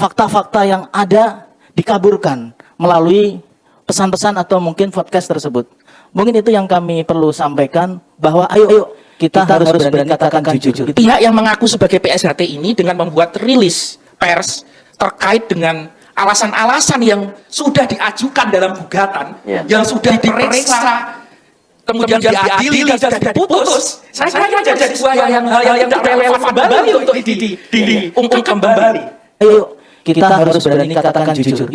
fakta-fakta yang ada dikaburkan melalui pesan-pesan atau mungkin podcast tersebut. Mungkin itu yang kami perlu sampaikan, bahwa ayo kita harus berani katakan jujur. Pihak yang mengaku sebagai PSHT ini dengan membuat rilis pers terkait dengan alasan-alasan yang sudah diajukan dalam gugatan, yang sudah diperiksa, kemudian diadili dan sudah diputus, saya kira jadi sebuah hal yang tidak relevan kembali untuk diungkap kembali. Ayo kita harus berani katakan jujur.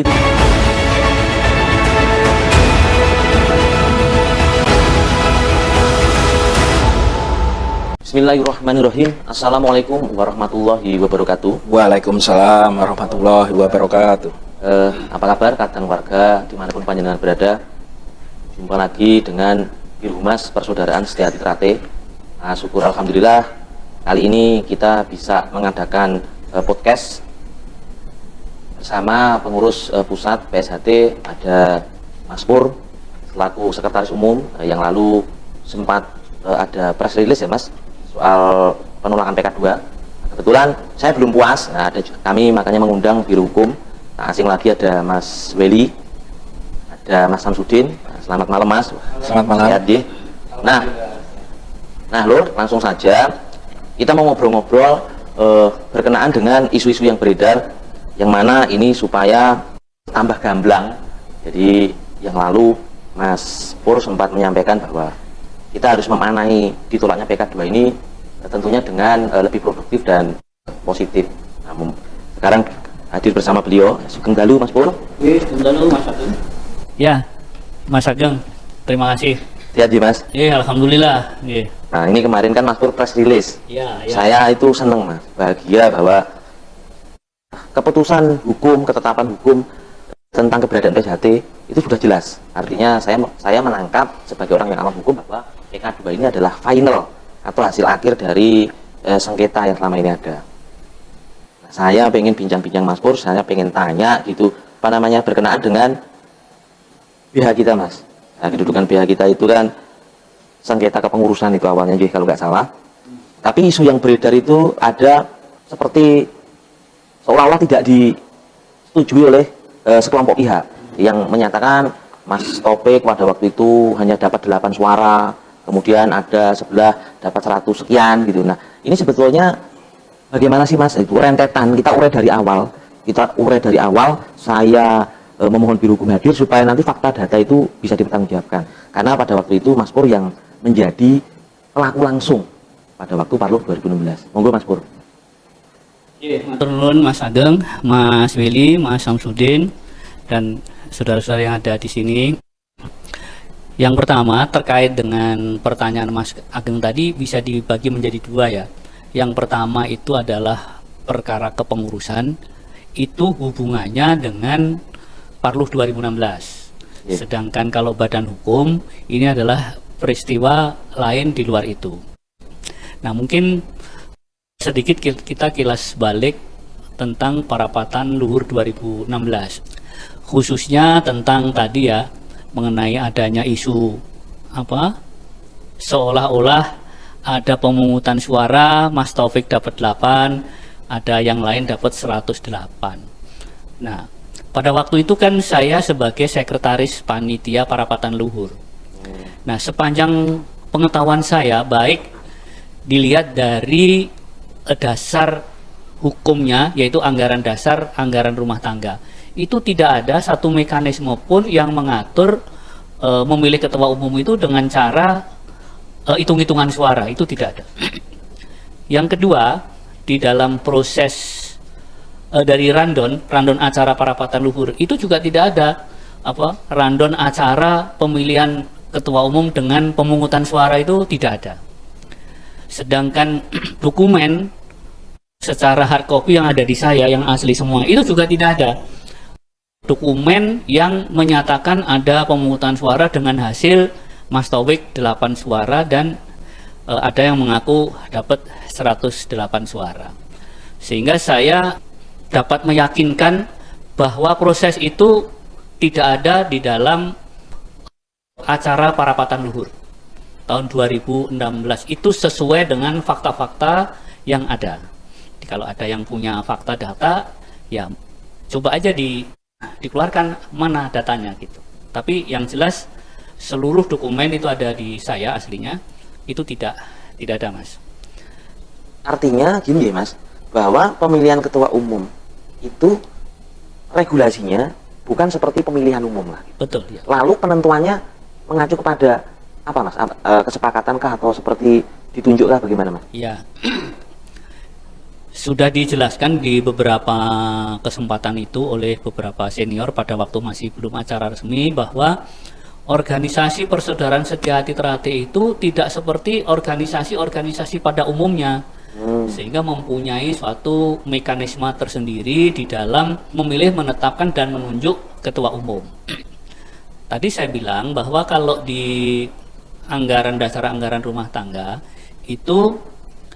Bismillahirrahmanirrahim. Assalamualaikum warahmatullahi wabarakatuh. Waalaikumsalam warahmatullahi wabarakatuh. Apa kabar katan warga dimanapun panjenengan berada? Jumpa lagi dengan Birhumas Persaudaraan Setiahati Trate. Syukur alhamdulillah kali ini kita bisa mengadakan podcast bersama pengurus pusat PSHT. Ada Mas Pur selaku sekretaris umum. Yang lalu sempat ada press release ya Mas, soal penolakan PK2. Kebetulan saya belum puas, kami makanya mengundang Biro Hukum. Asing lagi ada Mas Weli, ada Mas Samsudin. Selamat malam Mas. Selamat malam. Nah Lur, langsung saja kita mau ngobrol-ngobrol berkenaan dengan isu-isu yang beredar, yang mana ini supaya tambah gamblang. Jadi yang lalu Mas Pur sempat menyampaikan bahwa kita harus memaknai ditolaknya PK2 ini tentunya dengan lebih produktif dan positif. Namun sekarang hadir bersama beliau, Sugeng Dalu Mas Pur. Sugeng Dalu Mas Ageng. Ya, Mas Ageng, terima kasih. Hati-hati Mas. Alhamdulillah. Nah ini kemarin kan Mas Pur press release. Ya. Saya itu seneng Mas, bahagia bahwa keputusan hukum, ketetapan hukum tentang keberadaan PSHT itu sudah jelas. Artinya saya menangkap sebagai orang yang awam hukum bahwa PK2 ini adalah final atau hasil akhir dari sengketa yang selama ini ada. Nah, saya pengen bincang-bincang Mas Pur, saya pengen tanya gitu, berkenaan dengan BH kita Mas. Nah, kedudukan BH kita itu kan sengketa kepengurusan itu awalnya juga kalau nggak salah. Tapi isu yang beredar itu ada seperti seolah-olah tidak disetujui oleh sekelompok pihak yang menyatakan Mas Taufik pada waktu itu hanya dapat 8 suara, kemudian ada sebelah dapat 100 sekian gitu. Nah ini sebetulnya bagaimana sih Mas itu rentetan, kita urai dari awal. Saya memohon Biro Hukum hadir supaya nanti fakta data itu bisa dipertanggungjawabkan, karena pada waktu itu Mas Pur yang menjadi pelaku langsung pada waktu Parlur 2016. Monggo Mas Pur. Turun Mas Ageng, Mas Willy, Mas Samsudin, dan saudara-saudara yang ada di sini. Yang pertama terkait dengan pertanyaan Mas Ageng tadi bisa dibagi menjadi dua ya. Yang pertama itu adalah perkara kepengurusan, itu hubungannya dengan Parlur 2016. Sedangkan kalau badan hukum ini adalah peristiwa lain di luar itu. Nah mungkin sedikit kita kilas balik tentang Parapatan Luhur 2016, khususnya tentang tadi ya, mengenai adanya isu seolah-olah ada pemungutan suara, Mas Taufik dapat 8, ada yang lain dapat 108. Nah pada waktu itu kan saya sebagai sekretaris panitia Parapatan Luhur. Nah sepanjang pengetahuan saya, baik dilihat dari dasar hukumnya, yaitu anggaran dasar, anggaran rumah tangga, itu tidak ada satu mekanisme pun yang mengatur memilih ketua umum itu dengan cara hitung-hitungan suara, itu tidak ada. Yang kedua, di dalam proses dari random acara Parapatan Luhur itu juga tidak ada random acara pemilihan ketua umum dengan pemungutan suara, itu tidak ada. Sedangkan dokumen secara hard copy yang ada di saya, yang asli semua, itu juga tidak ada dokumen yang menyatakan ada pemungutan suara dengan hasil Mas Taufik 8 suara dan ada yang mengaku dapat 108 suara. Sehingga saya dapat meyakinkan bahwa proses itu tidak ada di dalam acara Parapatan Luhur tahun 2016. Itu sesuai dengan fakta-fakta yang ada. Kalau ada yang punya fakta data, ya coba aja dikeluarkan mana datanya gitu. Tapi yang jelas seluruh dokumen itu ada di saya aslinya, itu tidak ada, Mas. Artinya gini ya Mas, bahwa pemilihan ketua umum itu regulasinya bukan seperti pemilihan umum lah. Betul ya. Lalu penentuannya mengacu kepada apa Mas? Kesepakatankah atau seperti ditunjukkah bagaimana Mas? Ya. Sudah dijelaskan di beberapa kesempatan itu oleh beberapa senior pada waktu masih belum acara resmi bahwa organisasi persaudaraan sejati Ternate itu tidak seperti organisasi-organisasi pada umumnya, sehingga mempunyai suatu mekanisme tersendiri di dalam memilih, menetapkan, dan menunjuk ketua umum. Tadi saya bilang bahwa kalau di anggaran dasar anggaran rumah tangga itu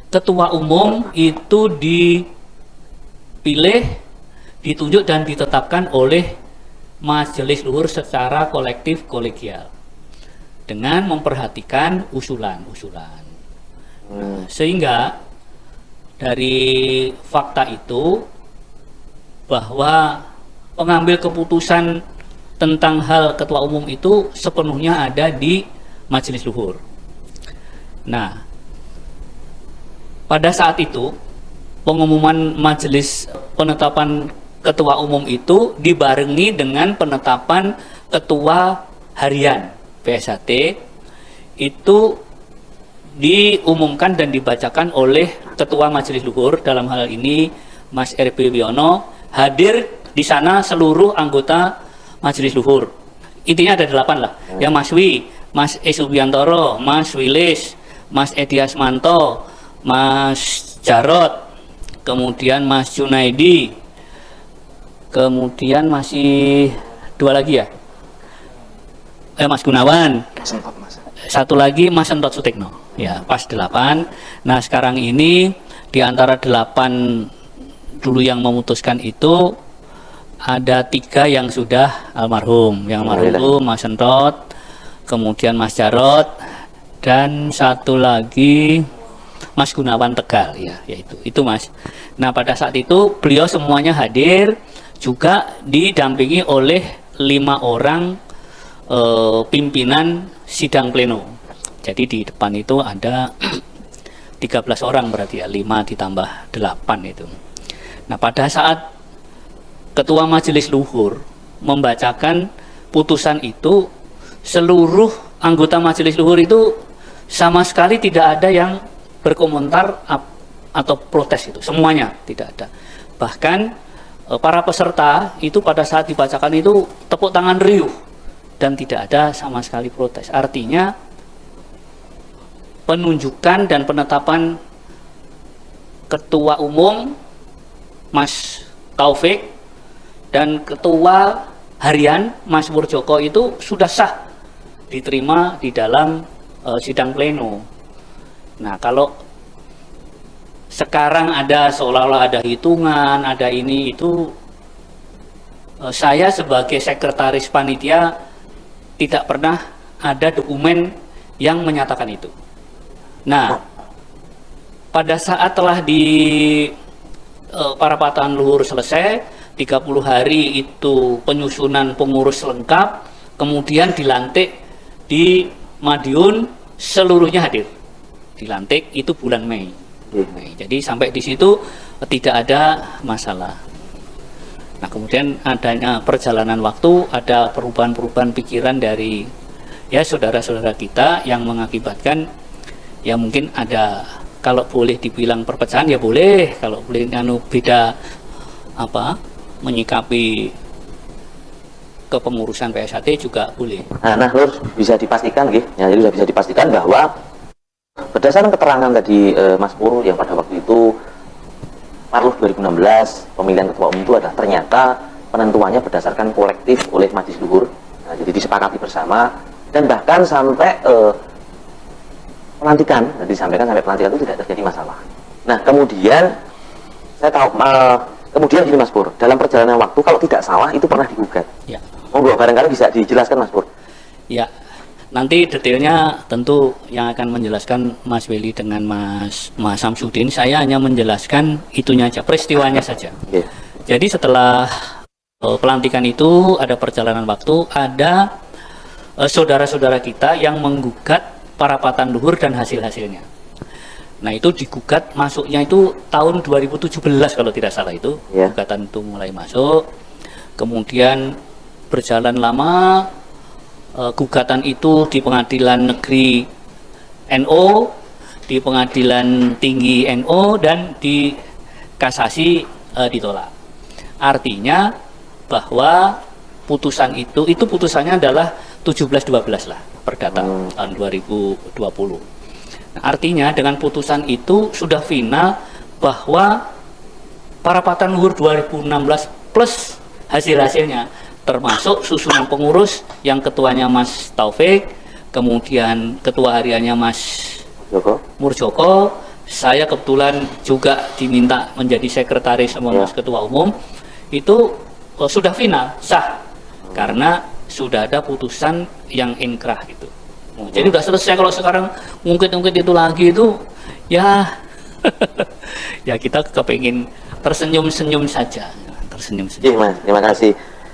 ketua umum itu dipilih, ditunjuk, dan ditetapkan oleh Majelis Luhur secara kolektif kolegial dengan memperhatikan usulan-usulan. Sehingga dari fakta itu bahwa pengambil keputusan tentang hal ketua umum itu sepenuhnya ada di Majelis Luhur. Nah, pada saat itu pengumuman majelis penetapan ketua umum itu dibarengi dengan penetapan ketua harian PSHT, itu diumumkan dan dibacakan oleh ketua Majelis Luhur, dalam hal ini Mas R.B. Wiono. Hadir di sana seluruh anggota Majelis Luhur, intinya ada 8 lah, yang Mas Wi, Mas E. Subiantoro, Mas Wilis, Mas Edi Asmanto, Mas Jarot, kemudian Mas Junaidi, kemudian masih 2 lagi ya, Mas Gunawan, satu lagi Mas Sentot Sutikno, ya pas 8. Nah sekarang ini di antara 8 dulu yang memutuskan itu ada 3 yang sudah almarhum, yang almarhum Mas Sentot, kemudian Mas Jarot, dan satu lagi Mas Gunawan Tegal, ya, yaitu itu Mas. Nah pada saat itu beliau semuanya hadir, juga didampingi oleh 5 orang pimpinan sidang pleno. Jadi di depan itu ada 13 orang berarti ya, 5 ditambah 8 itu. Nah pada saat Ketua Majelis Luhur membacakan putusan itu, seluruh anggota Majelis Luhur itu sama sekali tidak ada yang berkomentar atau protes, itu semuanya tidak ada. Bahkan para peserta itu pada saat dibacakan itu tepuk tangan riuh dan tidak ada sama sekali protes. Artinya penunjukan dan penetapan ketua umum Mas Taufik dan ketua harian Mas Murjoko itu sudah sah diterima di dalam sidang pleno. Nah kalau sekarang ada seolah-olah ada hitungan, ada ini itu, saya sebagai sekretaris panitia tidak pernah ada dokumen yang menyatakan itu. Nah pada saat telah di parapatan luhur selesai, 30 hari itu penyusunan pengurus lengkap, kemudian dilantik di Madiun, seluruhnya hadir. Dilantik itu bulan Mei. Jadi sampai di situ tidak ada masalah. Nah kemudian adanya perjalanan waktu, ada perubahan-perubahan pikiran dari ya saudara-saudara kita yang mengakibatkan ya mungkin ada, kalau boleh dibilang perpecahan ya boleh, kalau boleh beda menyikapi kepengurusan PSHT juga boleh. Nah, Lur, bisa dipastikan ya, jadi sudah bisa dipastikan bahwa berdasarkan keterangan tadi Mas Pur yang pada waktu itu Parluf 2016 pemilihan ketua umum itu adalah ternyata penentuannya berdasarkan kolektif oleh Majelis Luhur. Nah, jadi disepakati bersama dan bahkan sampai pelantikan, jadi disampaikan sampai pelantikan itu tidak terjadi masalah. Nah kemudian saya tahu kemudian gini Mas Pur, dalam perjalanan waktu kalau tidak salah itu pernah digugat. Ya. Monggo barangkali bisa dijelaskan Mas Pur. Ya. Nanti detailnya tentu yang akan menjelaskan Mas Willy dengan Mas Samsudin. Saya hanya menjelaskan itunya aja, peristiwanya saja. Yeah. Jadi setelah pelantikan itu ada perjalanan waktu, ada saudara-saudara kita yang menggugat parapatan luhur dan hasil-hasilnya. Nah itu digugat masuknya itu tahun 2017 kalau tidak salah itu, gugatan itu mulai masuk. Kemudian berjalan lama, gugatan itu di pengadilan negeri NO, di pengadilan tinggi NO, dan di kasasi ditolak. Artinya bahwa putusan itu putusannya adalah 17-12 lah perdata tahun 2020. Nah, artinya dengan putusan itu sudah final bahwa parapatan luhur 2016 plus hasil-hasilnya, termasuk susunan pengurus yang ketuanya Mas Taufik, kemudian ketua hariannya Mas Murjoko, saya kebetulan juga diminta menjadi sekretaris sama Mas Ketua Umum, itu sudah final, sah, karena sudah ada putusan yang inkrah gitu. Jadi udah selesai. Kalau sekarang ngungkit-ngungkit itu lagi itu ya ya kita kepingin tersenyum-senyum saja, tersenyum-senyum. Iya Mas, terima kasih.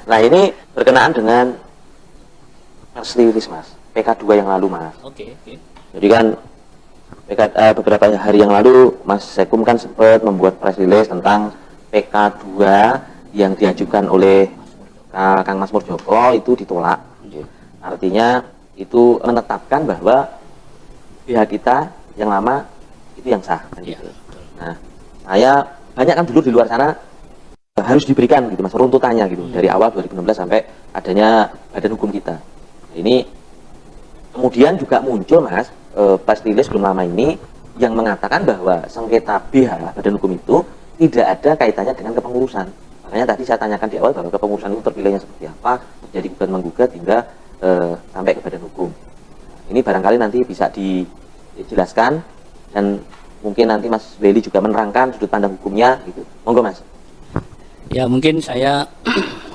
Nah ini berkenaan dengan press release Mas, PK2 yang lalu Mas. Oke. Jadi kan beberapa hari yang lalu Mas Sekum kan sempat membuat press release tentang PK2 yang diajukan oleh Kang Mas Murjoko itu ditolak. Artinya itu menetapkan bahwa pihak kita yang lama itu yang sah kan gitu. Nah, saya banyak kan dulu di luar sana harus diberikan gitu Mas runtutannya gitu dari awal 2016 sampai adanya badan hukum kita. Ini kemudian juga muncul Mas pas rilis belum lama ini yang mengatakan bahwa sengketa BH badan hukum itu tidak ada kaitannya dengan kepengurusan. Makanya tadi saya tanyakan di awal bahwa kepengurusan itu terpilihnya seperti apa, jadi gugat menggugat hingga sampai ke badan hukum. Ini barangkali nanti bisa dijelaskan dan mungkin nanti Mas Beli juga menerangkan sudut pandang hukumnya gitu. Monggo Mas. Ya mungkin saya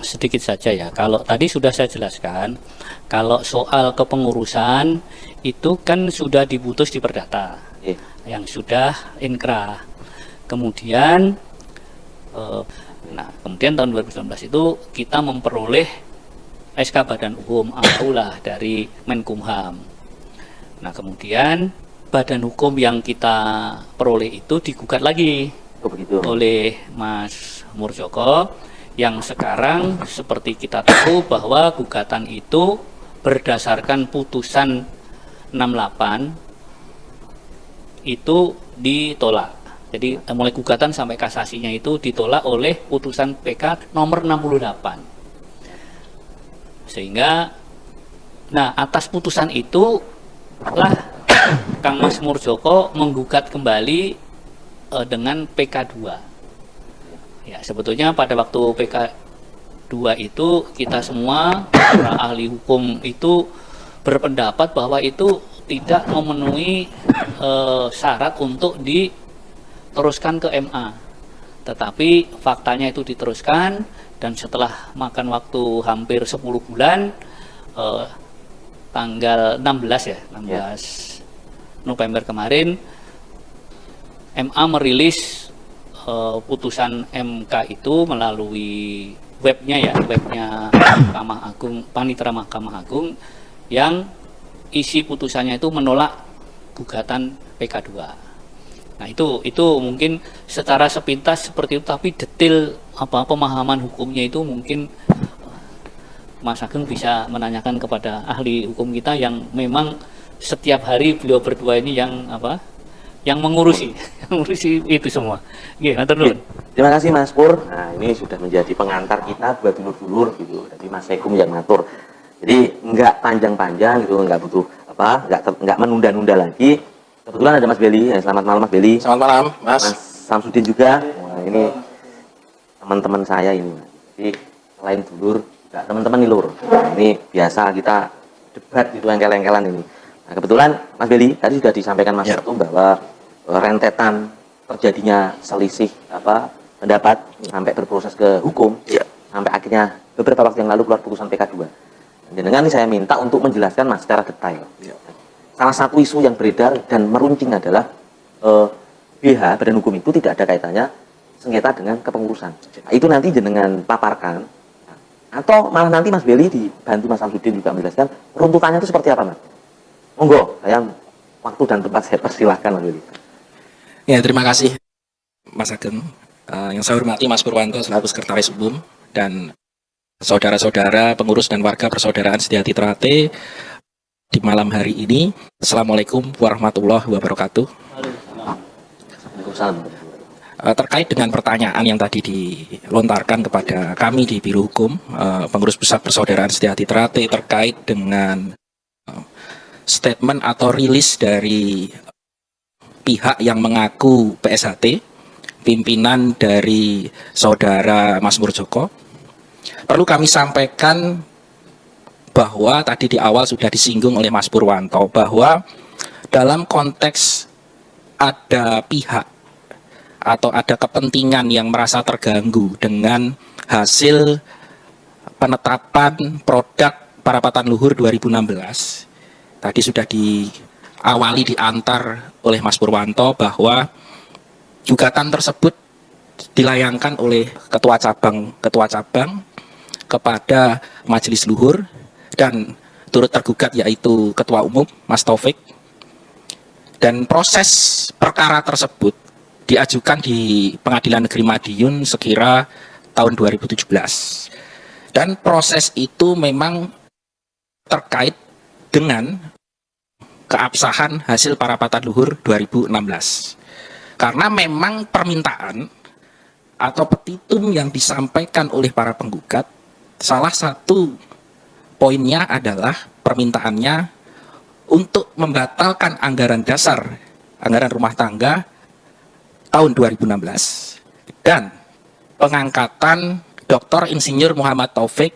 sedikit saja ya. Kalau tadi sudah saya jelaskan, kalau soal kepengurusan itu kan sudah diputus di perdata, yang sudah inkrah. Kemudian kemudian tahun 2019 itu kita memperoleh SK Badan Hukum Aula dari Menkumham. Nah kemudian badan hukum yang kita peroleh itu digugat lagi oleh Mas Murjoko, yang sekarang seperti kita tahu bahwa gugatan itu berdasarkan putusan 68 itu ditolak. Jadi mulai gugatan sampai kasasinya itu ditolak oleh putusan PK nomor 68. Sehingga atas putusan itu lah Kang Mas Murjoko menggugat kembali dengan PK2. Ya, sebetulnya pada waktu PK2 itu kita semua para ahli hukum itu berpendapat bahwa itu tidak memenuhi syarat untuk diteruskan ke MA. Tetapi faktanya itu diteruskan, dan setelah makan waktu hampir 10 bulan, tanggal 16 November kemarin, MA merilis putusan MK itu melalui webnya Mahkamah Agung, Panitera Mahkamah Agung, yang isi putusannya itu menolak gugatan PK2. Nah itu mungkin secara sepintas seperti itu, tapi detail pemahaman hukumnya itu mungkin Mas Ageng bisa menanyakan kepada ahli hukum kita yang memang setiap hari beliau berdua ini yang mengurusi itu semua. Terima kasih Mas Pur. Nah ini sudah menjadi pengantar kita buat dulur-dulur gitu. Jadi Mas Sekum yang ngatur. Jadi nggak panjang-panjang gitu, nggak butuh nggak menunda-nunda lagi. Kebetulan ada Mas Beli. Selamat malam Mas Beli. Selamat malam Mas. Mas Samsudin juga. Nah, ini teman-teman saya ini. Jadi selain dulur, juga teman-teman nih lur. Nah, ini biasa kita debat gitu, engkel-engkelan ini. Nah, kebetulan Mas Beli tadi sudah disampaikan Mas Ketum bahwa rentetan terjadinya selisih pendapat sampai berproses ke hukum, sampai akhirnya beberapa waktu yang lalu keluar putusan PK2. Dan dengan ini saya minta untuk menjelaskan Mas secara detail. Salah satu isu yang beredar dan meruncing adalah BH badan hukum itu tidak ada kaitannya sengketa dengan kepengurusan. Nah, itu nanti jenengan paparkan Atau malah nanti Mas Beli dibantu Mas Samsudin juga menjelaskan runtutannya itu seperti apa, Mas? Monggo, waktu dan tempat saya persilahkan, Mas Beli. Ya, terima kasih Mas Ageng. Yang saya hormati Mas Purwanto selaku Sekretaris Umum dan saudara-saudara pengurus dan warga persaudaraan Setiati Trate di malam hari ini. Assalamualaikum warahmatullahi wabarakatuh. Waalaikumsalam. Terkait dengan pertanyaan yang tadi dilontarkan kepada kami di Biro Hukum Pengurus Pusat Persaudaraan Setiati Trate terkait dengan statement atau rilis dari pihak yang mengaku PSHT, pimpinan dari saudara Mas Murjoko, perlu kami sampaikan bahwa tadi di awal sudah disinggung oleh Mas Purwanto bahwa dalam konteks ada pihak atau ada kepentingan yang merasa terganggu dengan hasil penetapan produk Parapatan Luhur 2016. Tadi sudah diawali diantar oleh Mas Purwanto bahwa gugatan tersebut dilayangkan oleh ketua cabang kepada Majelis Luhur dan turut tergugat yaitu Ketua Umum Mas Taufik, dan proses perkara tersebut diajukan di Pengadilan Negeri Madiun sekira tahun 2017, dan proses itu memang terkait dengan keabsahan hasil Parapatan Luhur 2016. Karena memang permintaan atau petitum yang disampaikan oleh para penggugat, salah satu poinnya adalah permintaannya untuk membatalkan anggaran dasar, anggaran rumah tangga tahun 2016, dan pengangkatan Dr. Insinyur Muhammad Taufik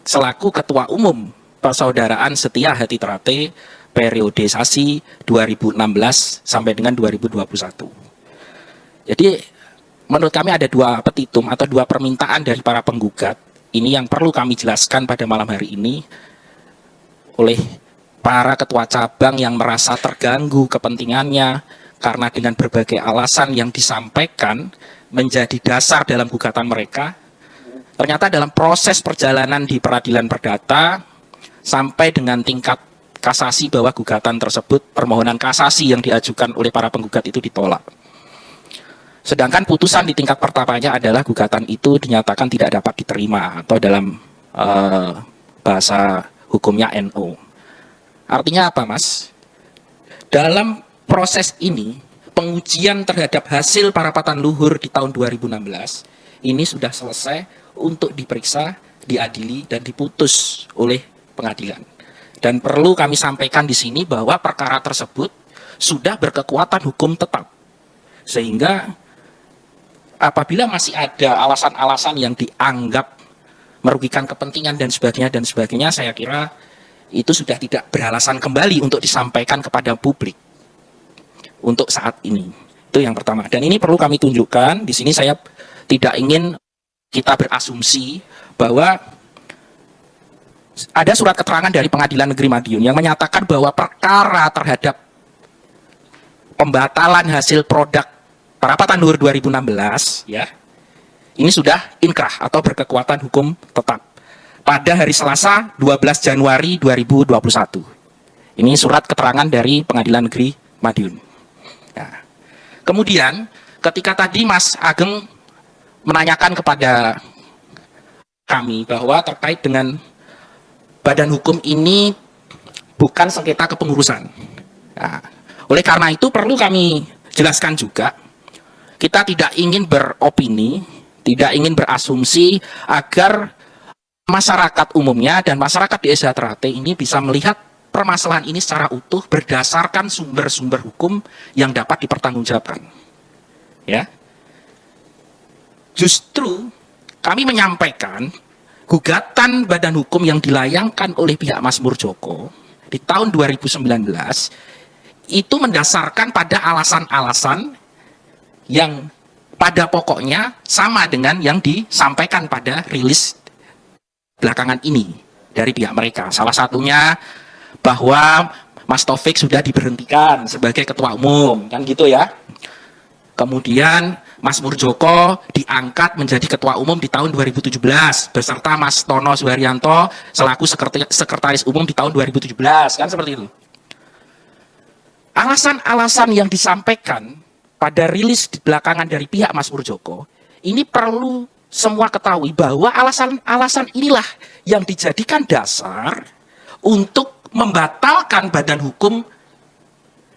selaku Ketua Umum Persaudaraan Setia Hati Trate periode sasi 2016 sampai dengan 2021. Jadi menurut kami ada dua petitum atau dua permintaan dari para penggugat ini yang perlu kami jelaskan pada malam hari ini oleh para ketua cabang yang merasa terganggu kepentingannya karena dengan berbagai alasan yang disampaikan menjadi dasar dalam gugatan mereka. Ternyata dalam proses perjalanan di peradilan perdata sampai dengan tingkat kasasi bahwa gugatan tersebut, permohonan kasasi yang diajukan oleh para penggugat itu ditolak. Sedangkan putusan di tingkat pertamanya adalah gugatan itu dinyatakan tidak dapat diterima atau dalam bahasa hukumnya NO. Artinya apa, Mas? Dalam proses ini, pengujian terhadap hasil Parapatan Luhur di tahun 2016 ini sudah selesai untuk diperiksa, diadili, dan diputus oleh pengadilan. Dan perlu kami sampaikan di sini bahwa perkara tersebut sudah berkekuatan hukum tetap. Sehingga apabila masih ada alasan-alasan yang dianggap merugikan kepentingan dan sebagainya, saya kira itu sudah tidak beralasan kembali untuk disampaikan kepada publik untuk saat ini. Itu yang pertama. Dan ini perlu kami tunjukkan, di sini saya tidak ingin kita berasumsi bahwa ada surat keterangan dari Pengadilan Negeri Madiun yang menyatakan bahwa perkara terhadap pembatalan hasil produk Parapatan Luhur 2016 ya, ini sudah inkrah atau berkekuatan hukum tetap pada hari Selasa 12 Januari 2021. Ini surat keterangan dari Pengadilan Negeri Madiun. Nah, kemudian ketika tadi Mas Ageng menanyakan kepada kami bahwa terkait dengan badan hukum ini bukan sengketa kepengurusan. Nah, oleh karena itu perlu kami jelaskan juga, kita tidak ingin beropini, tidak ingin berasumsi agar masyarakat umumnya dan masyarakat di Desa Trate ini bisa melihat permasalahan ini secara utuh berdasarkan sumber-sumber hukum yang dapat dipertanggungjawabkan. Ya. Justru kami menyampaikan gugatan badan hukum yang dilayangkan oleh pihak Mas Murjoko di tahun 2019 itu mendasarkan pada alasan-alasan yang pada pokoknya sama dengan yang disampaikan pada rilis belakangan ini dari pihak mereka. Salah satunya bahwa Mas Taufik sudah diberhentikan sebagai ketua umum, kan gitu ya. Kemudian Mas Murdjoko diangkat menjadi ketua umum di tahun 2017 beserta Mas Tono Suharyanto selaku sekretaris umum di tahun 2017, kan seperti itu. Alasan-alasan yang disampaikan pada rilis di belakangan dari pihak Mas Murdjoko ini perlu semua ketahui bahwa alasan-alasan inilah yang dijadikan dasar untuk membatalkan badan hukum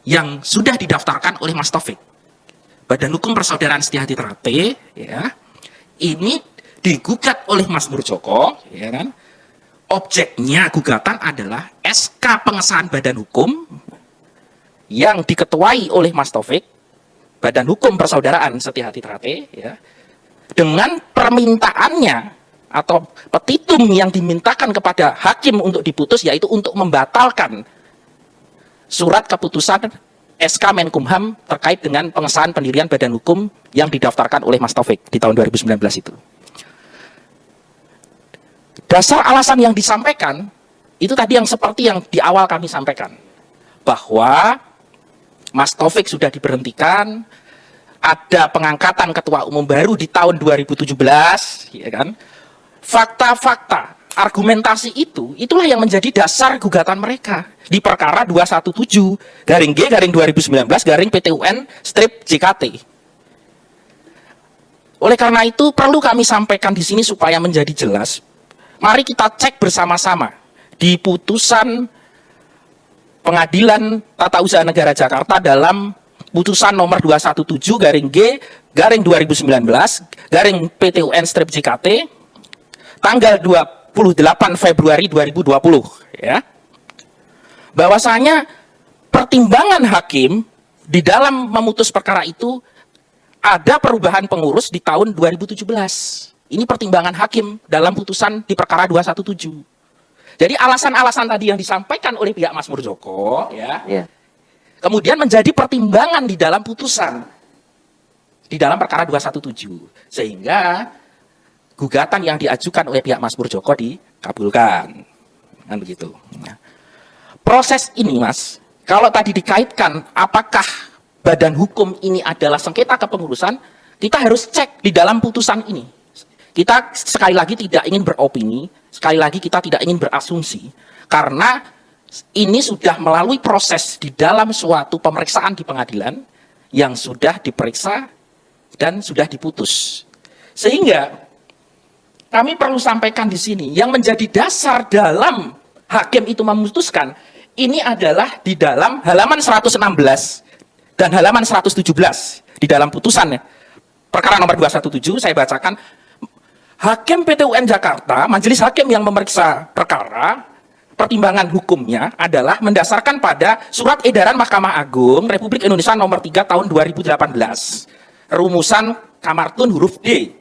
yang sudah didaftarkan oleh Mas Taufik. Badan Hukum Persaudaraan Setia Hati Trate, ya, ini digugat oleh Mas Murdjoko, ya kan? Objeknya gugatan adalah SK pengesahan badan hukum yang diketuai oleh Mas Taufik, Badan Hukum Persaudaraan Setia Hati Trate, ya, dengan permintaannya atau petitum yang dimintakan kepada hakim untuk diputus, yaitu untuk membatalkan surat keputusan SK Menkumham terkait dengan pengesahan pendirian badan hukum yang didaftarkan oleh Mas Taufik di tahun 2019 itu. Dasar alasan yang disampaikan itu tadi yang seperti yang di awal kami sampaikan, bahwa Mas Taufik sudah diberhentikan, ada pengangkatan ketua umum baru di tahun 2017, ya kan? Fakta-fakta, argumentasi itulah yang menjadi dasar gugatan mereka di perkara 217/G/2019/PTUN/JKT. Oleh karena itu perlu kami sampaikan di sini supaya menjadi jelas. Mari kita cek bersama-sama di putusan Pengadilan Tata Usaha Negara Jakarta dalam putusan nomor 217/G/2019/PTUN/JKT tanggal 28 Februari 2020, ya. Bahwasanya pertimbangan hakim di dalam memutus perkara itu ada perubahan pengurus di tahun 2017. Ini pertimbangan hakim dalam putusan di perkara 217. Jadi alasan-alasan tadi yang disampaikan oleh pihak Mas Murdjoko, ya, kemudian menjadi pertimbangan di dalam putusan di dalam perkara 217, sehingga gugatan yang diajukan oleh pihak Mas Murdjoko dikabulkan, kan begitu. Nah, proses ini, Mas, kalau tadi dikaitkan apakah badan hukum ini adalah sengketa kepengurusan, kita harus cek di dalam putusan ini. Kita sekali lagi tidak ingin beropini, sekali lagi kita tidak ingin berasumsi, karena ini sudah melalui proses di dalam suatu pemeriksaan di pengadilan yang sudah diperiksa dan sudah diputus. Sehingga kami perlu sampaikan di sini, yang menjadi dasar dalam hakim itu memutuskan, ini adalah di dalam halaman 116 dan halaman 117 di dalam putusannya. Perkara nomor 217, saya bacakan. Hakim PTUN Jakarta, majelis hakim yang memeriksa perkara, pertimbangan hukumnya adalah mendasarkan pada Surat Edaran Mahkamah Agung Republik Indonesia nomor 3 tahun 2018. Rumusan Kamartun huruf D.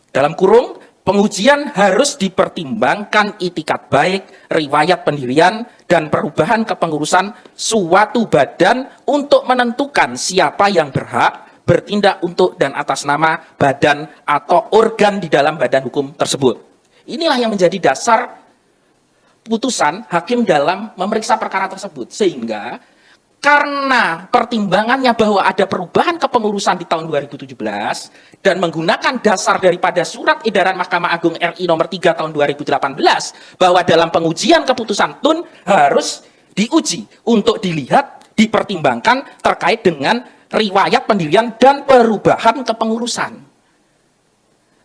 Dalam kurung, pengujian harus dipertimbangkan itikat baik, riwayat pendirian, dan perubahan kepengurusan suatu badan untuk menentukan siapa yang berhak bertindak untuk dan atas nama badan atau organ di dalam badan hukum tersebut. Inilah yang menjadi dasar putusan hakim dalam memeriksa perkara tersebut. Sehingga karena pertimbangannya bahwa ada perubahan kepengurusan di tahun 2017 dan menggunakan dasar daripada Surat Edaran Mahkamah Agung RI nomor 3 tahun 2018 bahwa dalam pengujian keputusan TUN harus diuji untuk dilihat, dipertimbangkan terkait dengan riwayat pendirian dan perubahan kepengurusan.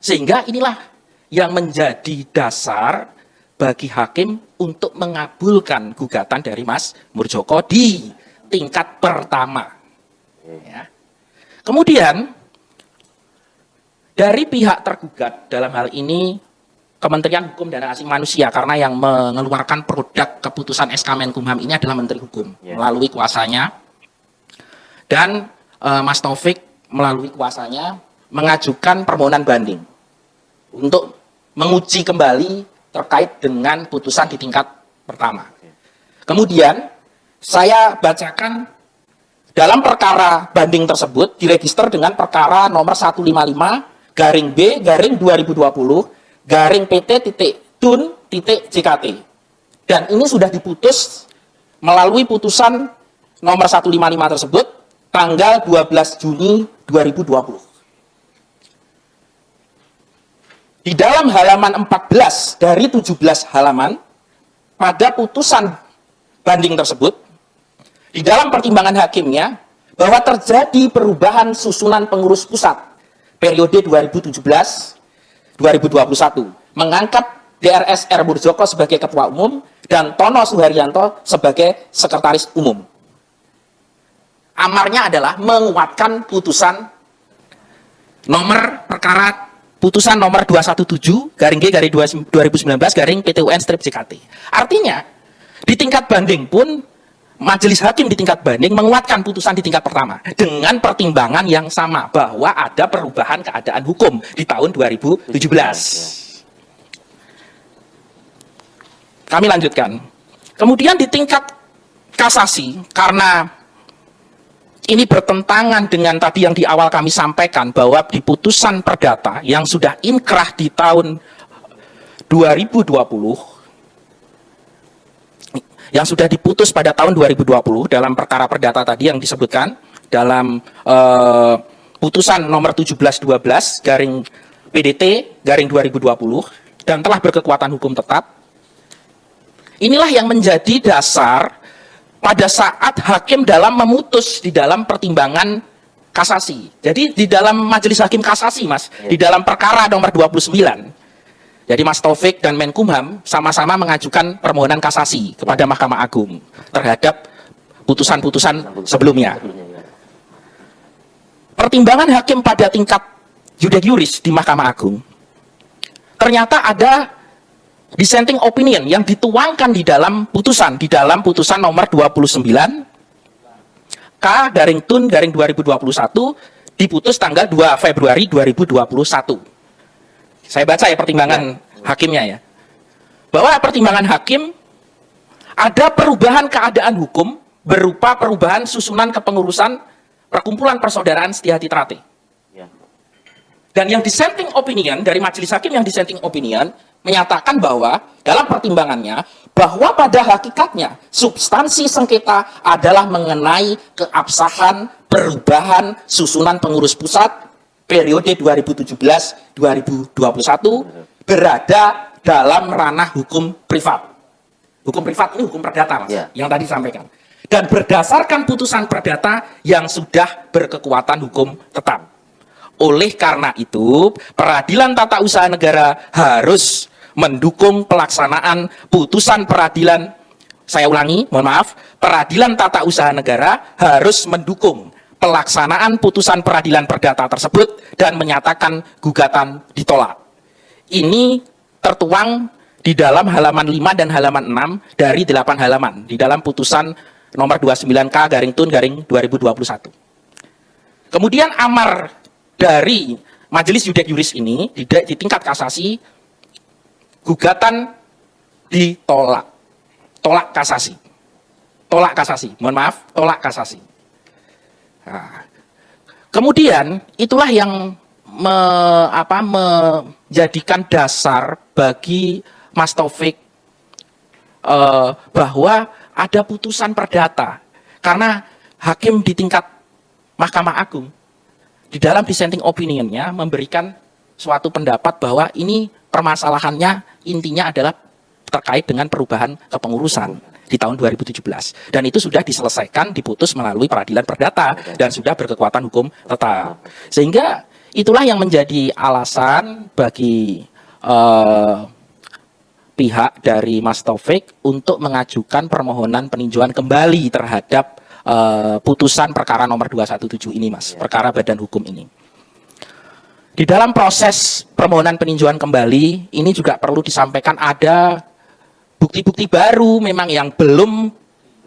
Sehingga inilah yang menjadi dasar bagi hakim untuk mengabulkan gugatan dari Mas Murdjoko di tingkat pertama. Ya. Kemudian dari pihak tergugat dalam hal ini Kementerian Hukum dan Hak Asasi Manusia, karena yang mengeluarkan produk keputusan SK Menkumham ini adalah Menteri Hukum melalui kuasanya, dan Mas Taufik melalui kuasanya mengajukan permohonan banding untuk menguji kembali terkait dengan putusan di tingkat pertama. Kemudian saya bacakan dalam perkara banding tersebut diregister dengan perkara nomor 155/B/2020/PT.TUN.JKT. Dan ini sudah diputus melalui putusan nomor 155 tersebut tanggal 12 Juni 2020. di dalam halaman 14 dari 17 halaman pada putusan banding tersebut, di dalam pertimbangan hakimnya bahwa terjadi perubahan susunan pengurus pusat periode 2017-2021 mengangkat DRS R. Murdjoko sebagai ketua umum dan Tono Suharyanto sebagai sekretaris umum. Amarnya adalah menguatkan putusan nomor perkara putusan nomor 217 garing G garing 2019 garing PT UN strip JKT. Artinya di tingkat banding pun majelis hakim di tingkat banding menguatkan putusan di tingkat pertama dengan pertimbangan yang sama bahwa ada perubahan keadaan hukum di tahun 2017. Kami lanjutkan. Kemudian di tingkat kasasi, karena ini bertentangan dengan tadi yang di awal kami sampaikan bahwa di putusan perdata yang sudah inkrah di tahun 2020, yang sudah diputus pada tahun 2020 dalam perkara perdata tadi yang disebutkan dalam putusan nomor 1712 garing PDT garing 2020 dan telah berkekuatan hukum tetap. Inilah yang menjadi dasar pada saat hakim dalam memutus di dalam pertimbangan kasasi. Jadi di dalam majelis hakim kasasi, Mas, di dalam perkara nomor 29. Jadi Mas Taufik dan Menkumham sama-sama mengajukan permohonan kasasi kepada Mahkamah Agung terhadap putusan-putusan sebelumnya. Pertimbangan hakim pada tingkat judek juris di Mahkamah Agung ternyata ada dissenting opinion yang dituangkan di dalam putusan nomor 29 K garing Tun garing 2021 diputus tanggal 2 Februari 2021. Saya baca ya pertimbangan hakimnya ya. Bahwa pertimbangan hakim ada perubahan keadaan hukum berupa perubahan susunan kepengurusan perkumpulan persaudaraan Setiahati Trate. Dan yang dissenting opinion dari majelis hakim yang dissenting opinion menyatakan bahwa dalam pertimbangannya bahwa pada hakikatnya substansi sengketa adalah mengenai keabsahan perubahan susunan pengurus pusat periode 2017-2021 berada dalam ranah hukum privat. Hukum privat ini hukum perdata, Mas, yang tadi disampaikan. Dan berdasarkan putusan perdata yang sudah berkekuatan hukum tetap. Oleh karena itu, Peradilan Tata Usaha Negara harus mendukung pelaksanaan putusan peradilan, saya ulangi, mohon maaf, Peradilan Tata Usaha Negara harus mendukung pelaksanaan putusan peradilan perdata tersebut dan menyatakan gugatan ditolak. Ini tertuang di dalam halaman 5 dan halaman 6 dari 8 halaman di dalam putusan nomor 29K garing Tun garing 2021. Kemudian amar dari majelis judek juris ini di tingkat kasasi, gugatan ditolak. Tolak kasasi. Tolak kasasi. Mohon maaf, tolak kasasi. Nah, kemudian itulah yang menjadikan dasar bagi Mas Taufik bahwa ada putusan perdata. Karena hakim di tingkat Mahkamah Agung di dalam dissenting opinion-nya memberikan suatu pendapat bahwa ini permasalahannya intinya adalah terkait dengan perubahan kepengurusan di tahun 2017. Dan itu sudah diselesaikan, diputus melalui peradilan perdata dan sudah berkekuatan hukum tetap. Sehingga itulah yang menjadi alasan bagi pihak dari Mas Taufik untuk mengajukan permohonan peninjauan kembali terhadap putusan perkara nomor 217 ini, Mas, perkara badan hukum ini. Di dalam proses permohonan peninjauan kembali, ini juga perlu disampaikan ada bukti-bukti baru memang yang belum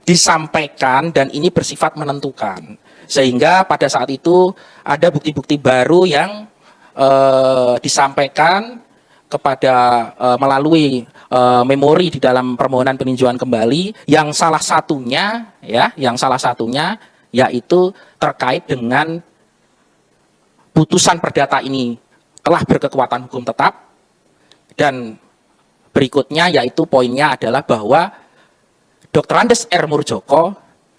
disampaikan dan ini bersifat menentukan. Sehingga pada saat itu ada bukti-bukti baru yang disampaikan kepada melalui memori di dalam permohonan peninjauan kembali yang salah satunya yaitu terkait dengan putusan perdata ini telah berkekuatan hukum tetap dan berikutnya yaitu poinnya adalah bahwa Dr. Andes R. Murdjoko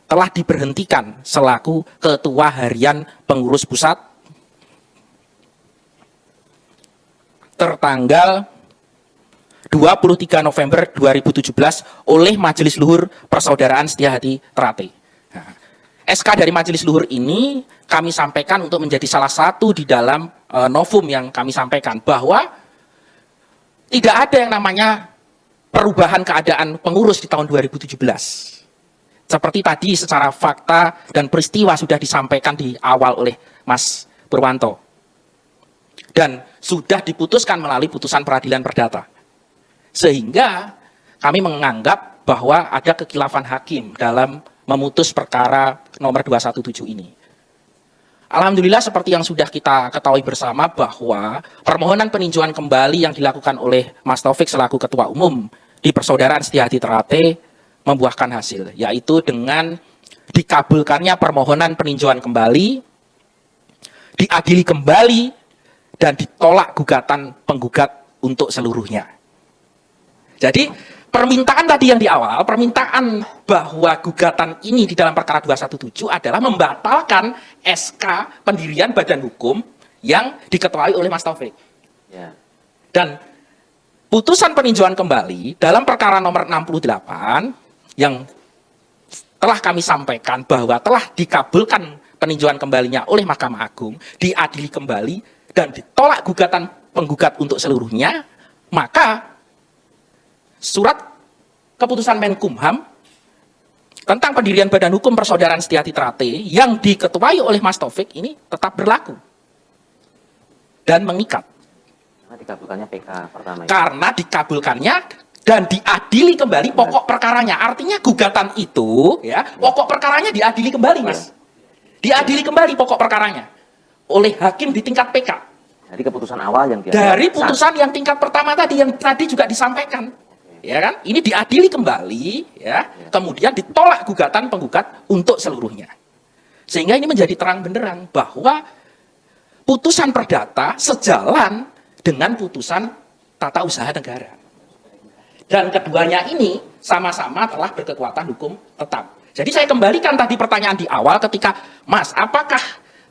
telah diberhentikan selaku ketua harian pengurus pusat tertanggal 23 November 2017 oleh Majelis Luhur Persaudaraan Setiahati Ternate. Nah, SK dari Majelis Luhur ini kami sampaikan untuk menjadi salah satu di dalam novum yang kami sampaikan bahwa tidak ada yang namanya perubahan keadaan pengurus di tahun 2017. Seperti tadi secara fakta dan peristiwa sudah disampaikan di awal oleh Mas Purwanto. Dan sudah diputuskan melalui putusan peradilan perdata. Sehingga kami menganggap bahwa ada kekhilafan hakim dalam memutus perkara nomor 217 ini. Alhamdulillah seperti yang sudah kita ketahui bersama bahwa permohonan peninjauan kembali yang dilakukan oleh Mas Taufik selaku Ketua Umum di Persaudaraan Setiahati Ternate membuahkan hasil, yaitu dengan dikabulkannya permohonan peninjauan kembali, diadili kembali, dan ditolak gugatan penggugat untuk seluruhnya. Jadi permintaan tadi yang di awal, permintaan bahwa gugatan ini di dalam perkara 217 adalah membatalkan SK pendirian badan hukum yang diketuai oleh Mas Taufik. Ya. Dan putusan peninjauan kembali dalam perkara nomor 68 yang telah kami sampaikan bahwa telah dikabulkan peninjauan kembalinya oleh Mahkamah Agung, diadili kembali, dan ditolak gugatan penggugat untuk seluruhnya, maka surat keputusan Menkumham tentang pendirian Badan Hukum Persaudaraan Setiahati Ternate yang diketuai oleh Mas Taufik ini tetap berlaku dan mengikat. Karena dikabulkannya PK pertama. Karena dikabulkannya dan diadili kembali pokok perkaranya. Artinya gugatan itu, ya, pokok perkaranya diadili kembali, Mas. Diadili kembali pokok perkaranya oleh hakim di tingkat PK. Dari keputusan awal yang dari putusan yang tingkat pertama tadi yang tadi juga disampaikan. Ya kan? Ini diadili kembali, ya. Kemudian ditolak gugatan penggugat untuk seluruhnya. Sehingga ini menjadi terang benderang bahwa putusan perdata sejalan dengan putusan tata usaha negara. Dan keduanya ini sama-sama telah berkekuatan hukum tetap. Jadi saya kembalikan tadi pertanyaan di awal ketika, Mas, apakah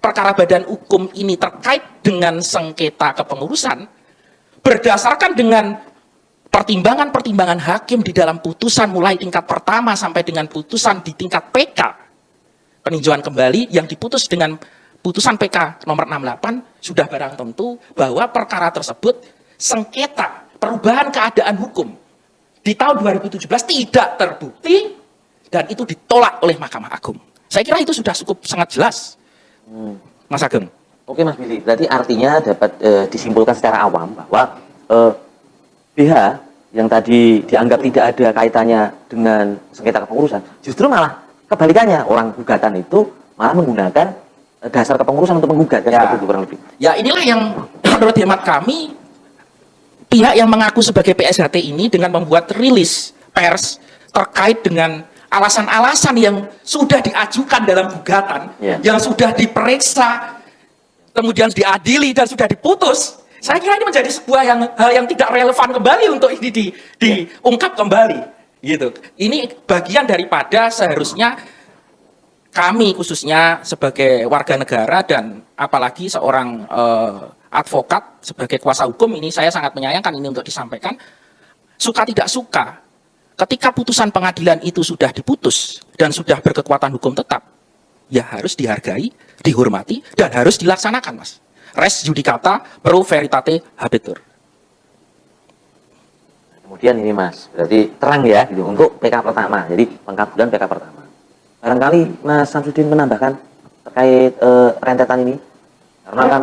perkara badan hukum ini terkait dengan sengketa kepengurusan berdasarkan dengan pertimbangan-pertimbangan hakim di dalam putusan mulai tingkat pertama sampai dengan putusan di tingkat PK peninjauan kembali yang diputus dengan putusan PK nomor 68 sudah barang tentu bahwa perkara tersebut sengketa perubahan keadaan hukum di tahun 2017 tidak terbukti dan itu ditolak oleh Mahkamah Agung. Saya kira itu sudah cukup sangat jelas, Mas Ageng. Oke Mas Billy, berarti artinya dapat disimpulkan secara awam bahwa BH yang tadi dianggap tidak ada kaitannya dengan sengketa kepengurusan, justru malah kebalikannya, orang gugatan itu malah menggunakan dasar kepengurusan untuk menggugat, kan, seperti itu kurang lebih. Ya inilah yang menurut hemat kami, pihak yang mengaku sebagai PSHT ini dengan membuat rilis pers terkait dengan alasan-alasan yang sudah diajukan dalam gugatan, yang sudah diperiksa, kemudian diadili dan sudah diputus. Saya kira ini menjadi sebuah hal yang tidak relevan kembali untuk ini diungkap kembali, gitu. Ini bagian daripada seharusnya kami khususnya sebagai warga negara dan apalagi seorang advokat sebagai kuasa hukum ini saya sangat menyayangkan ini untuk disampaikan. Suka tidak suka, ketika putusan pengadilan itu sudah diputus dan sudah berkekuatan hukum tetap, ya harus dihargai, dihormati dan harus dilaksanakan, Mas. Res judicata pro veritate habetur. Kemudian ini Mas, berarti terang ya gitu, untuk PK pertama, jadi pengkabulan PK pertama. Barangkali Mas Samsudin menambahkan terkait rentetan ini, karena kan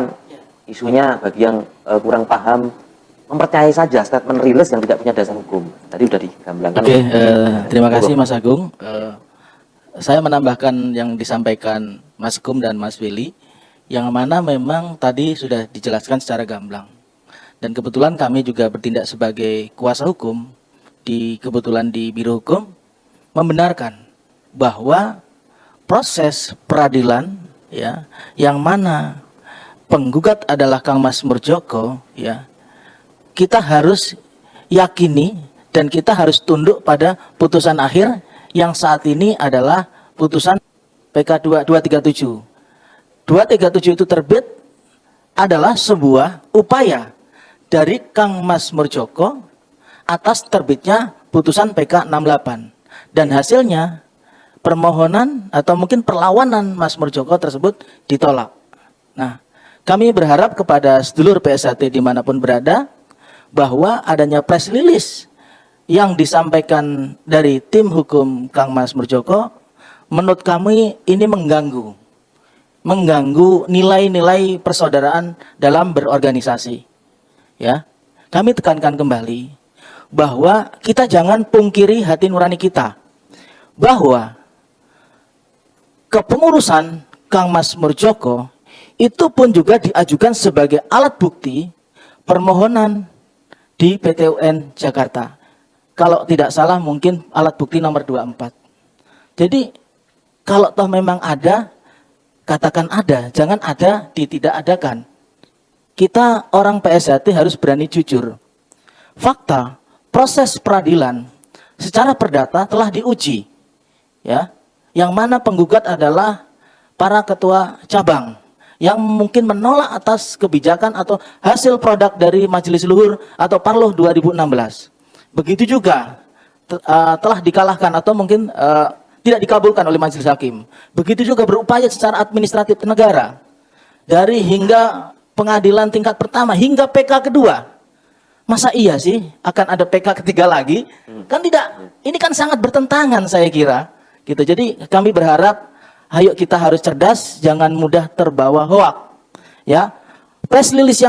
isunya bagi yang kurang paham mempercayai saja statement rilis yang tidak punya dasar hukum. Tadi sudah digamblangkan. Oke, terima kasih Mas Agung. Saya menambahkan yang disampaikan Mas Gum dan Mas Willy, yang mana memang tadi sudah dijelaskan secara gamblang. Dan kebetulan kami juga bertindak sebagai kuasa hukum, kebetulan di Biro Hukum, membenarkan bahwa proses peradilan, ya, yang mana penggugat adalah Kang Mas Murjoko, ya, kita harus yakini dan kita harus tunduk pada putusan akhir yang saat ini adalah putusan PK 237. 237 itu terbit adalah sebuah upaya dari Kang Mas Murjoko atas terbitnya putusan PK 68. Dan hasilnya permohonan atau mungkin perlawanan Mas Murjoko tersebut ditolak. Nah, kami berharap kepada sedulur PSHT dimanapun berada bahwa adanya press release yang disampaikan dari tim hukum Kang Mas Murjoko, menurut kami ini mengganggu nilai-nilai persaudaraan dalam berorganisasi. Ya, kami tekankan kembali bahwa kita jangan pungkiri hati nurani kita bahwa kepengurusan Kang Mas Murjoko itu pun juga diajukan sebagai alat bukti permohonan di PT UN Jakarta. Kalau tidak salah mungkin alat bukti nomor 24. Jadi kalau toh memang ada, katakan ada, jangan ada ditidakadakan. Kita orang PSHT harus berani jujur. Fakta, proses peradilan secara perdata telah diuji. Ya, yang mana penggugat adalah para ketua cabang yang mungkin menolak atas kebijakan atau hasil produk dari Majelis Luhur atau Parloh 2016. Begitu juga telah dikalahkan atau mungkin tidak dikabulkan oleh Majelis Hakim. Begitu juga berupaya secara administratif negara dari hingga pengadilan tingkat pertama hingga PK kedua. Masa iya sih akan ada PK ketiga lagi? Kan tidak. Ini kan sangat bertentangan saya kira. Gitu. Jadi kami berharap ayo kita harus cerdas, jangan mudah terbawa hoak. Ya. Press release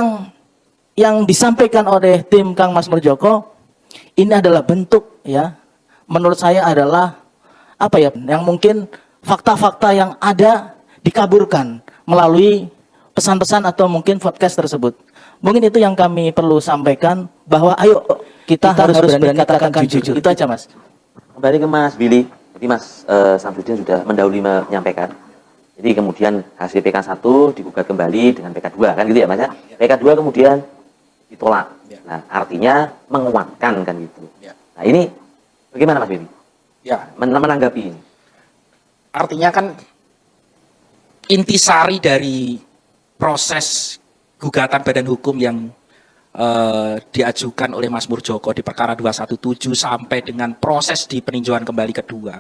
yang disampaikan oleh tim Kang Mas Murjoko ini adalah bentuk, ya, menurut saya adalah apa ya, yang mungkin fakta-fakta yang ada dikaburkan melalui pesan-pesan atau mungkin podcast tersebut. Mungkin itu yang kami perlu sampaikan, bahwa ayo kita harus berani katakan jujur. Itu aja, Mas. Kembali ke Mas Billy. Jadi Mas Samsudin sudah mendahului menyampaikan. Jadi kemudian hasil PK 1 digugat kembali dengan PK 2, kan gitu ya Mas ya? PK 2 kemudian ditolak. Nah, artinya menguatkan kan gitu. Nah, ini bagaimana Mas Billy? Ya, Menanggapi ini. artinya kan intisari dari proses gugatan badan hukum yang diajukan oleh Mas Murjoko di perkara 217 sampai dengan proses di peninjauan kembali kedua.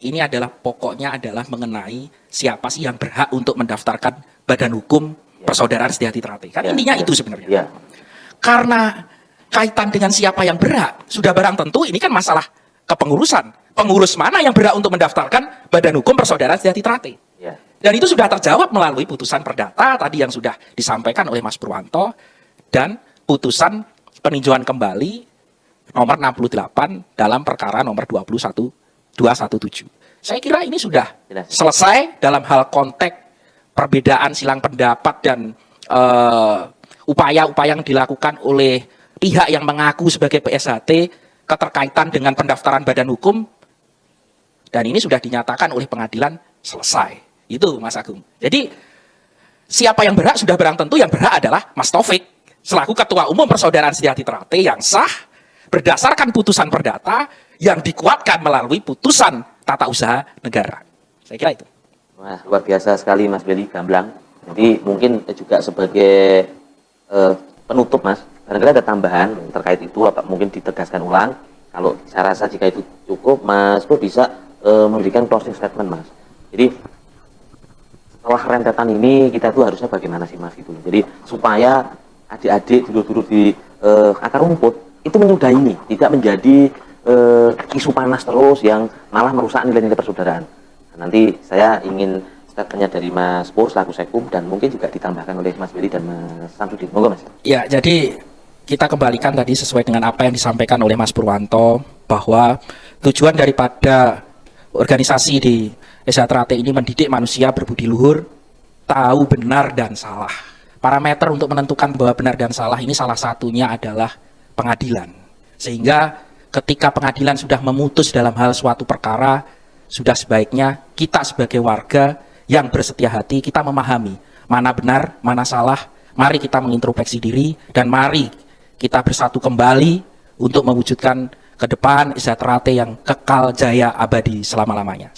Ini adalah pokoknya adalah mengenai siapa sih yang berhak untuk mendaftarkan badan hukum persaudaraan Setiati Trate. Kan intinya itu sebenarnya. Ya. Karena kaitan dengan siapa yang berhak, sudah barang tentu ini kan masalah kepengurusan. Pengurus mana yang berhak untuk mendaftarkan badan hukum persaudaraan Setiati Trate. Ya. Dan itu sudah terjawab melalui putusan perdata tadi yang sudah disampaikan oleh Mas Purwanto dan putusan peninjauan kembali nomor 68 dalam perkara nomor 217. Saya kira ini sudah selesai dalam hal konteks perbedaan silang pendapat dan upaya-upaya yang dilakukan oleh pihak yang mengaku sebagai PSHT keterkaitan dengan pendaftaran badan hukum, dan ini sudah dinyatakan oleh pengadilan selesai. Itu Mas Agung. Jadi siapa yang berhak sudah barang tentu yang berhak adalah Mas Taufik selaku Ketua Umum Persaudaraan Setiati Trate yang sah berdasarkan putusan perdata yang dikuatkan melalui putusan tata usaha negara. Saya kira itu. Wah, luar biasa sekali Mas Billy Gamblang. Jadi mungkin juga sebagai penutup Mas, barangkali ada tambahan terkait itu, apa mungkin ditegaskan ulang. Kalau saya rasa jika itu cukup, Mas Pur bisa memberikan closing statement Mas. Jadi setelah rentetan ini kita itu harusnya bagaimana sih Mas gitu. Jadi supaya adik-adik dulu-dulu di akar rumput itu menyudahi ini, tidak menjadi isu panas terus yang malah merusak nilai-nilai persaudaraan. Nah, nanti saya ingin statementnya dari Mas Pur selaku Sekum dan mungkin juga ditambahkan oleh Mas Billy dan Mas Samsudin. Monggo Mas. Ya, jadi kita kembalikan tadi sesuai dengan apa yang disampaikan oleh Mas Purwanto bahwa tujuan daripada organisasi di Setiati Trate ini mendidik manusia berbudi luhur, tahu benar dan salah. Parameter untuk menentukan bahwa benar dan salah ini salah satunya adalah pengadilan. Sehingga ketika pengadilan sudah memutus dalam hal suatu perkara, sudah sebaiknya kita sebagai warga yang bersetia hati, kita memahami mana benar, mana salah. Mari kita mengintrospeksi diri dan mari kita bersatu kembali untuk mewujudkan ke depan Setiati Trate yang kekal jaya abadi selama-lamanya.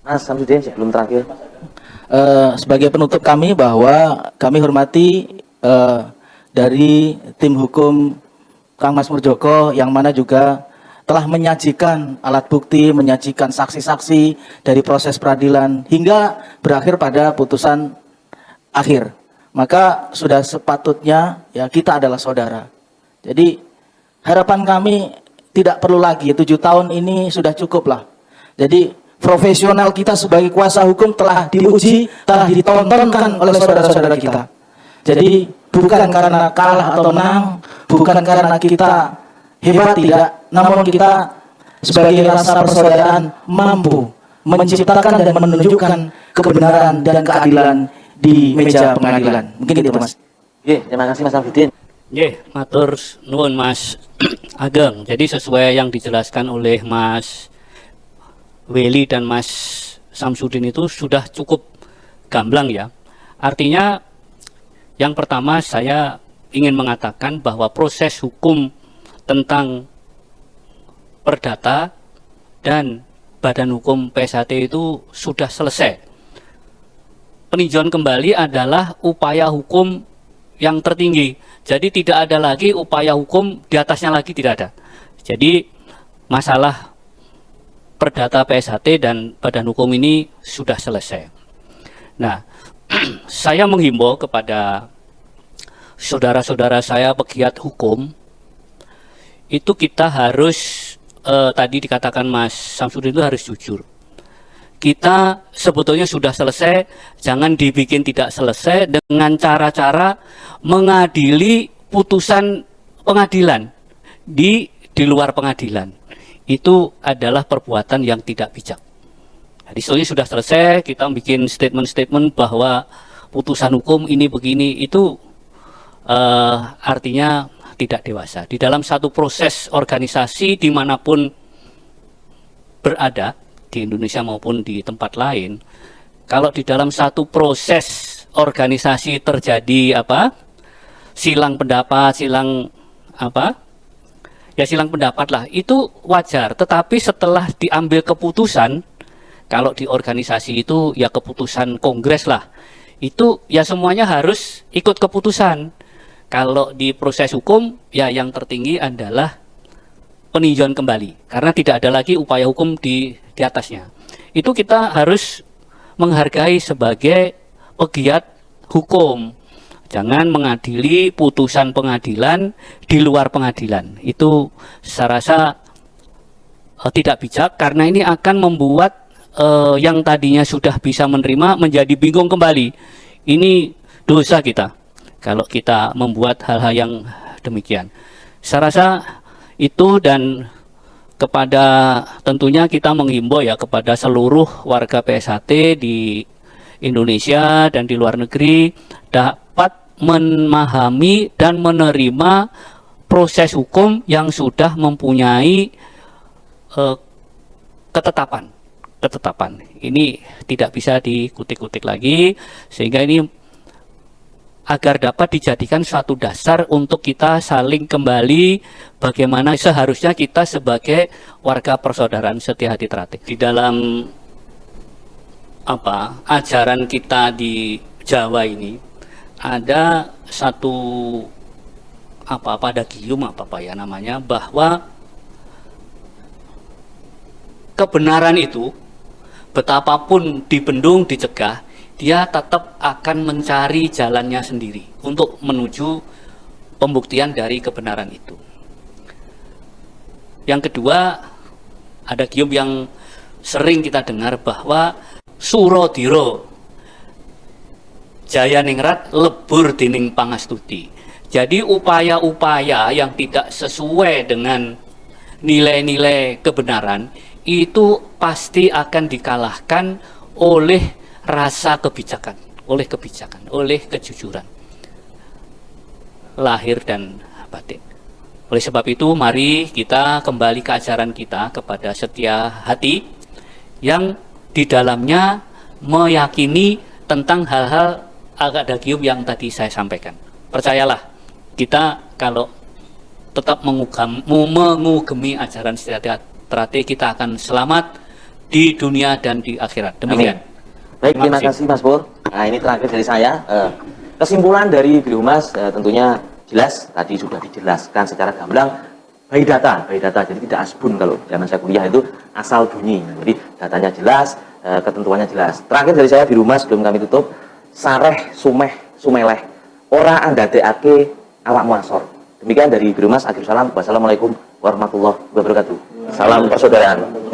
Mas Samsudin sebelum terakhir. Sebagai penutup kami bahwa kami hormati dari tim hukum Kang Mas Murjoko yang mana juga telah menyajikan alat bukti, menyajikan saksi-saksi dari proses peradilan hingga berakhir pada putusan akhir. Maka sudah sepatutnya ya kita adalah saudara. Jadi harapan kami tidak perlu lagi, 7 tahun ini sudah cukup lah. Jadi profesional kita sebagai kuasa hukum telah diuji, telah ditontonkan oleh saudara-saudara kita. Jadi bukan karena kalah atau menang, bukan karena kita hebat tidak, namun kita sebagai rasa persaudaraan mampu menciptakan dan menunjukkan kebenaran dan keadilan di meja pengadilan. Mungkin itu Mas. Terima kasih Mas Afidin. Matur nuwun Mas Ageng. Jadi sesuai yang dijelaskan oleh Mas Weli dan Mas Samsudin itu sudah cukup gamblang ya. Artinya yang pertama saya ingin mengatakan bahwa proses hukum tentang perdata dan badan hukum PSHT itu sudah selesai. Peninjauan kembali adalah upaya hukum yang tertinggi. Jadi tidak ada lagi upaya hukum di atasnya lagi, tidak ada. Jadi masalah perdata PSHT dan badan hukum ini sudah selesai. Nah, saya menghimbau kepada saudara-saudara saya pegiat hukum, itu kita harus, tadi dikatakan Mas Samsudin itu harus jujur. Kita sebetulnya sudah selesai, jangan dibikin tidak selesai dengan cara-cara mengadili putusan pengadilan di luar pengadilan. Itu adalah perbuatan yang tidak bijak. Jadi sebetulnya sudah selesai, kita bikin statement-statement bahwa putusan hukum ini begini, itu artinya tidak dewasa. Di dalam satu proses organisasi dimanapun berada, di Indonesia maupun di tempat lain, kalau di dalam satu proses organisasi terjadi silang pendapat, silang pendapat lah, itu wajar. Tetapi setelah diambil keputusan, kalau di organisasi itu ya keputusan kongres lah, itu ya semuanya harus ikut keputusan. Kalau di proses hukum ya yang tertinggi adalah peninjauan kembali, karena tidak ada lagi upaya hukum di atasnya. Itu kita harus menghargai sebagai pegiat hukum. Jangan mengadili putusan pengadilan di luar pengadilan. Itu saya rasa tidak bijak, karena ini akan membuat yang tadinya sudah bisa menerima menjadi bingung kembali. Ini dosa kita kalau kita membuat hal-hal yang demikian. Saya rasa itu, dan kepada tentunya kita menghimbau ya kepada seluruh warga PSHT di Indonesia dan di luar negeri dapat memahami dan menerima proses hukum yang sudah mempunyai ketetapan. Ini tidak bisa dikutik-kutik lagi, sehingga ini agar dapat dijadikan suatu dasar untuk kita saling kembali bagaimana seharusnya kita sebagai warga persaudaraan setia hati Trate. Di dalam ajaran kita di Jawa ini ada satu padagium namanya, bahwa kebenaran itu betapapun dibendung, dicegah, dia tetap akan mencari jalannya sendiri untuk menuju pembuktian dari kebenaran itu. Yang kedua, ada gium yang sering kita dengar bahwa Surodiro Jaya Ningrat lebur dining pangastuti. Jadi upaya-upaya yang tidak sesuai dengan nilai-nilai kebenaran itu pasti akan dikalahkan oleh rasa kebijakan, oleh kejujuran lahir dan batin. Oleh sebab itu, mari kita kembali ke ajaran kita kepada setia hati yang di dalamnya meyakini tentang hal-hal adagium yang tadi saya sampaikan. Percayalah, kita kalau tetap mengugemi ajaran setia Trate, kita akan selamat di dunia dan di akhirat. Demikian. Amin. Baik, terima kasih Mas Pur. Nah, ini terakhir dari saya. Kesimpulan dari Beliau Mas tentunya jelas tadi sudah dijelaskan secara gamblang by data, jadi tidak asbun. Kalau zaman saya kuliah itu asal bunyi, jadi datanya jelas, ketentuannya jelas. Terakhir dari saya di rumah sebelum kami tutup, sareh sumeh sumeleh ora andadekake awak muasor. Demikian dari Birumas, akhir salam. Wassalamualaikum warahmatullahi wabarakatuh. Salam persaudaraan.